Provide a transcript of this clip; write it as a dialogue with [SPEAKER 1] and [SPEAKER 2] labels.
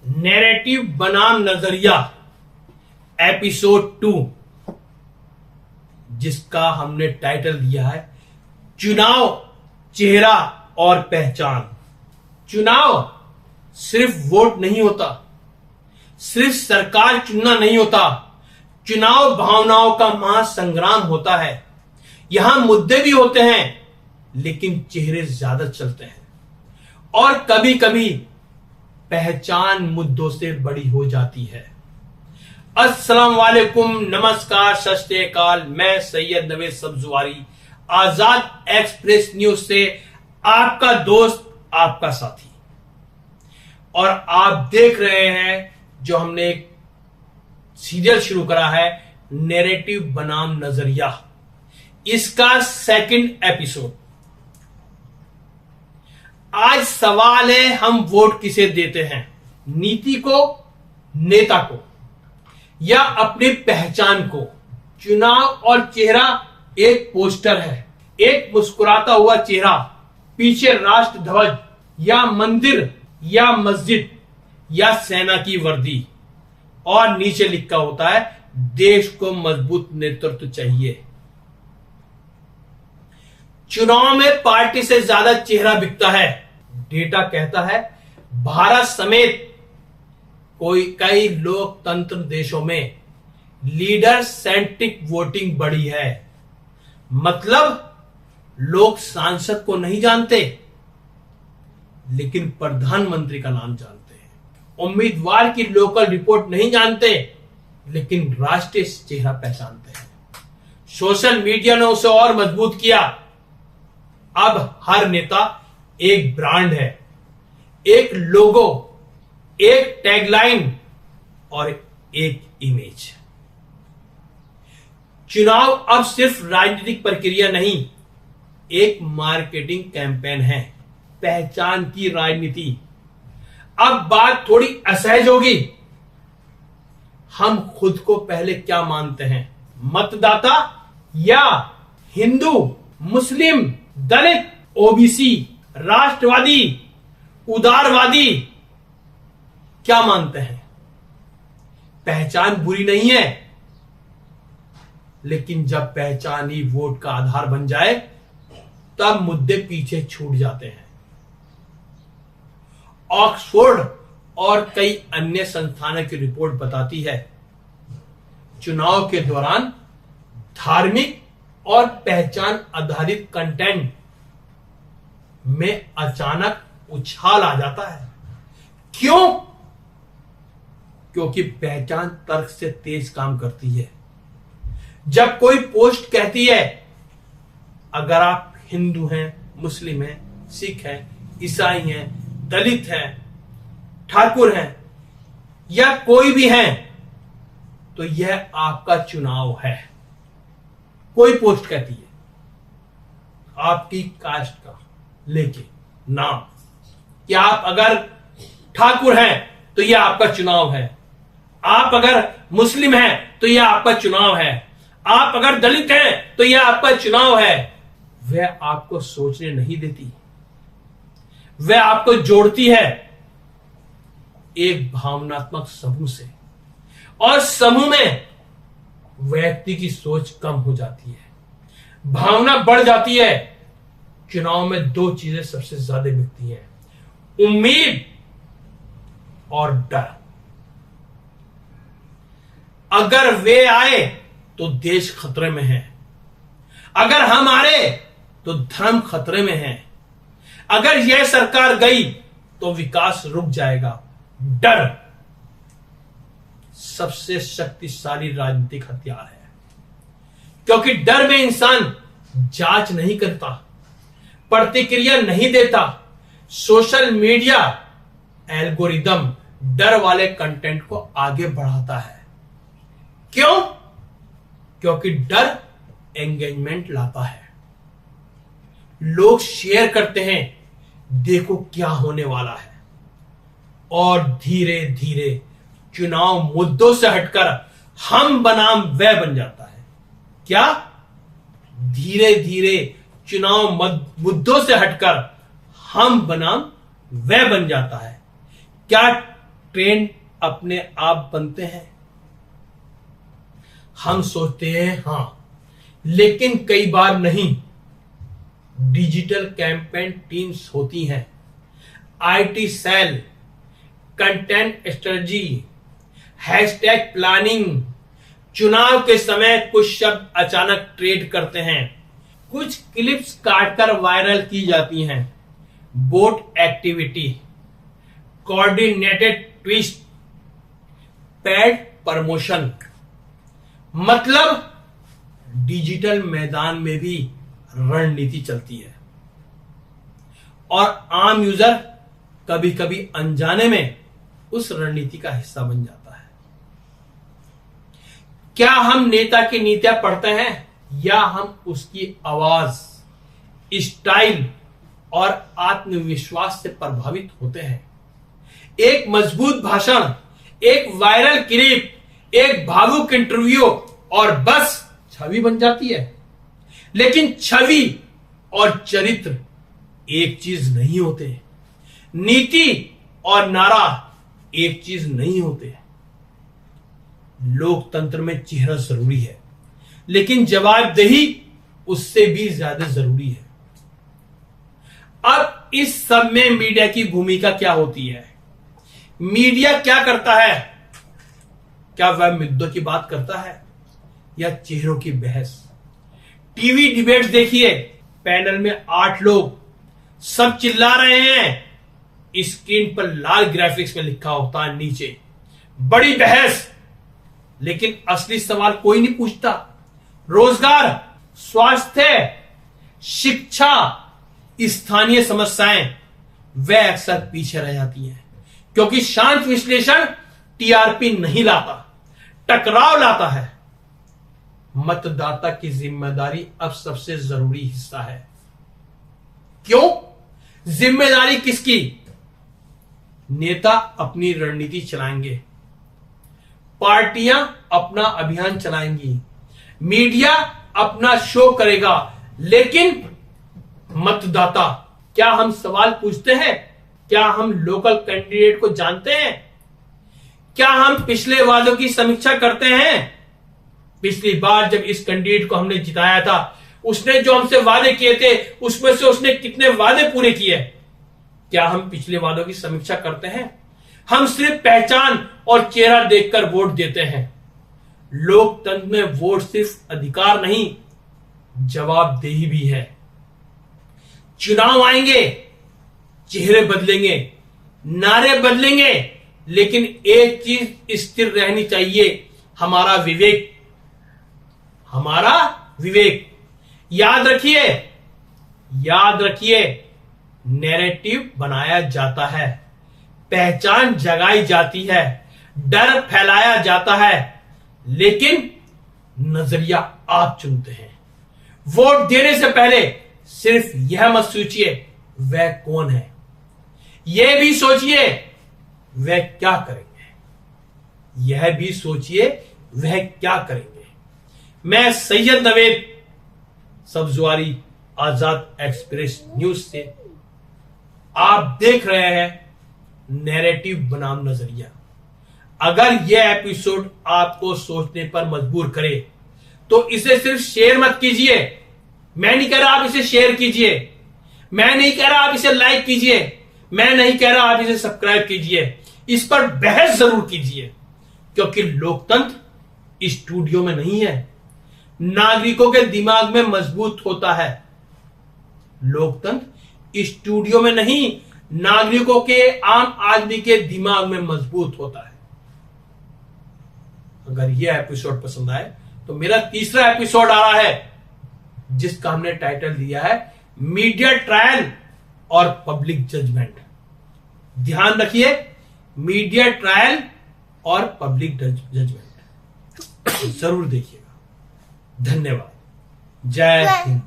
[SPEAKER 1] Narrative बनाम नजरिया episode 2, जिसका हमने टाइटल दिया है चुनाव, चेहरा और पहचान। चुनाव सिर्फ वोट नहीं होता, सिर्फ सरकार चुनना नहीं होता। चुनाव भावनाओं का महासंग्राम होता है। यहां मुद्दे भी होते हैं, लेकिन चेहरे ज्यादा चलते हैं और कभी कभी पहचान मुद्दों से बड़ी हो जाती है। अस्सलाम वालेकुम, नमस्कार, सत श्री अकाल। मैं सैयद नवेद सब्जवारी, आजाद एक्सप्रेस न्यूज से आपका दोस्त, आपका साथी। और आप देख रहे हैं जो हमने एक सीरियल शुरू करा है, नैरेटिव बनाम नजरिया, इसका सेकंड एपिसोड। आज सवाल है, हम वोट किसे देते हैं? नीति को, नेता को, या अपनी पहचान को? चुनाव और चेहरा एक पोस्टर है, एक मुस्कुराता हुआ चेहरा, पीछे राष्ट्र ध्वज या मंदिर या मस्जिद या सेना की वर्दी, और नीचे लिखा होता है देश को मजबूत नेतृत्व चाहिए। चुनाव में पार्टी से ज्यादा चेहरा बिकता है। डेटा कहता है भारत समेत कई लोकतंत्र देशों में लीडर सेंट्रिक वोटिंग बढ़ी है। मतलब लोग सांसद को नहीं जानते, लेकिन प्रधानमंत्री का नाम जानते हैं। उम्मीदवार की लोकल रिपोर्ट नहीं जानते, लेकिन राष्ट्रीय चेहरा पहचानते हैं। सोशल मीडिया ने उसे और मजबूत किया। अब हर नेता एक ब्रांड है, एक लोगो, एक टैगलाइन और एक इमेज। चुनाव अब सिर्फ राजनीतिक प्रक्रिया नहीं, एक मार्केटिंग कैंपेन है, पहचान की राजनीति। अब बात थोड़ी असहज होगी। हम खुद को पहले क्या मानते हैं? मतदाता या हिंदू, मुस्लिम, दलित, ओबीसी, राष्ट्रवादी, उदारवादी? क्या मानते हैं? पहचान बुरी नहीं है, लेकिन जब पहचान ही वोट का आधार बन जाए, तब मुद्दे पीछे छूट जाते हैं। ऑक्सफोर्ड और कई अन्य संस्थानों की रिपोर्ट बताती है, चुनाव के दौरान धार्मिक और पहचान आधारित कंटेंट में अचानक उछाल आ जाता है। क्यों? क्योंकि पहचान तर्क से तेज काम करती है। जब कोई पोस्ट कहती है अगर आप हिंदू हैं, मुस्लिम हैं, सिख हैं, ईसाई हैं, दलित हैं, ठाकुर हैं या कोई भी हैं, तो यह आपका चुनाव है। कोई पोस्ट कहती है आपकी कास्ट का लेके नाम, कि आप अगर ठाकुर हैं तो यह आपका चुनाव है, आप अगर मुस्लिम हैं तो यह आपका चुनाव है, आप अगर दलित हैं तो यह आपका चुनाव है। वह आपको सोचने नहीं देती, वह आपको जोड़ती है एक भावनात्मक समूह से, और समूह में व्यक्ति की सोच कम हो जाती है, भावना बढ़ जाती है। चुनाव में दो चीजें सबसे ज्यादा बिकती हैं, उम्मीद और डर। अगर वे आए तो देश खतरे में है, अगर हम हारे तो धर्म खतरे में है, अगर यह सरकार गई तो विकास रुक जाएगा। डर सबसे शक्तिशाली राजनीतिक हथियार है, क्योंकि डर में इंसान जांच नहीं करता, प्रतिक्रिया नहीं देता। सोशल मीडिया एल्गोरिदम डर वाले कंटेंट को आगे बढ़ाता है। क्यों? क्योंकि डर एंगेजमेंट लाता है। लोग शेयर करते हैं, देखो क्या होने वाला है, और धीरे धीरे चुनाव मुद्दों से हटकर हम बनाम वह बन जाता है। क्या? धीरे धीरे चुनाव मुद्दों से हटकर हम बनाम वह बन जाता है। क्या ट्रेंड अपने आप बनते हैं? हम सोचते हैं हां, लेकिन कई बार नहीं। डिजिटल कैंपेन टीम्स होती हैं, IT cell, content strategy, hashtag planning. चुनाव के समय कुछ शब्द अचानक ट्रेंड करते हैं, कुछ क्लिप्स काटकर वायरल की जाती हैं। Boat activity, coordinated twist, paid promotion. मतलब डिजिटल मैदान में भी रणनीति चलती है और आम यूजर कभी कभी अनजाने में उस रणनीति का हिस्सा बन जाता है। क्या हम नेता की नीतियां पढ़ते हैं या हम उसकी आवाज, स्टाइल और आत्मविश्वास से प्रभावित होते हैं? एक मजबूत भाषण, एक वायरल क्लिप, एक भावुक इंटरव्यू और बस छवि बन जाती है। लेकिन छवि और चरित्र एक चीज नहीं होते, नीति और नारा एक चीज नहीं होते। लोकतंत्र में चेहरा जरूरी है, लेकिन जवाबदेही उससे भी ज्यादा जरूरी है। अब इस सब में मीडिया की भूमिका क्या होती है? मीडिया क्या करता है? क्या वह मुद्दों की बात करता है या चेहरों की बहस? टीवी डिबेट्स देखिए, पैनल में 8 लोग, सब चिल्ला रहे हैं। स्क्रीन पर लाल ग्राफिक्स में लिखा होता है नीचे बड़ी बहस, लेकिन असली सवाल कोई नहीं पूछता। रोजगार, स्वास्थ्य, शिक्षा, स्थानीय समस्याएं वे अक्सर पीछे रह जाती हैं, क्योंकि शांत विश्लेषण टीआरपी नहीं लाता, टकराव लाता है। मतदाता की जिम्मेदारी अब सबसे जरूरी हिस्सा है। क्यों? जिम्मेदारी किसकी? नेता अपनी रणनीति चलाएंगे, पार्टियां अपना अभियान चलाएंगी, मीडिया अपना शो करेगा, लेकिन मतदाता, क्या हम सवाल पूछते हैं? क्या हम लोकल कैंडिडेट को जानते हैं? क्या हम पिछले वादों की समीक्षा करते हैं? पिछली बार जब इस कैंडिडेट को हमने जिताया था, उसने जो हमसे वादे किए थे, उसमें से उसने कितने वादे पूरे किए? क्या हम पिछले वादों की समीक्षा करते हैं? हम सिर्फ पहचान और चेहरा देखकर वोट देते हैं। लोकतंत्र में वोट सिर्फ अधिकार नहीं, जवाबदेही भी है। चुनाव आएंगे, चेहरे बदलेंगे, नारे बदलेंगे, लेकिन एक चीज स्थिर रहनी चाहिए, हमारा विवेक। हमारा विवेक। याद रखिए, नैरेटिव बनाया जाता है, पहचान जगाई जाती है, डर फैलाया जाता है, लेकिन नजरिया आप चुनते हैं। वोट देने से पहले सिर्फ यह मत सोचिए वह कौन है, यह भी सोचिए वह क्या करेंगे। यह भी सोचिए वह क्या करेंगे। मैं सैयद नवेद, सब्जवारी, आजाद एक्सप्रेस न्यूज से। आप देख रहे हैं नैरेटिव बनाम नजरिया। अगर यह एपिसोड आपको सोचने पर मजबूर करे तो इसे सिर्फ शेयर मत कीजिए। मैं नहीं कह रहा आप इसे शेयर कीजिए, मैं नहीं कह रहा आप इसे लाइक कीजिए, मैं नहीं कह रहा आप इसे सब्सक्राइब कीजिए। इस पर बहस जरूर कीजिए, क्योंकि लोकतंत्र स्टूडियो में नहीं है, नागरिकों के दिमाग में मजबूत होता है। लोकतंत्र स्टूडियो में नहीं, नागरिकों के, आम आदमी के दिमाग में मजबूत होता है। अगर यह एपिसोड पसंद आए तो मेरा तीसरा एपिसोड आ रहा है, जिसका हमने टाइटल दिया है मीडिया ट्रायल और पब्लिक जजमेंट। ध्यान रखिए, मीडिया ट्रायल और पब्लिक जजमेंट जरूर देखिएगा। धन्यवाद। जय हिंद।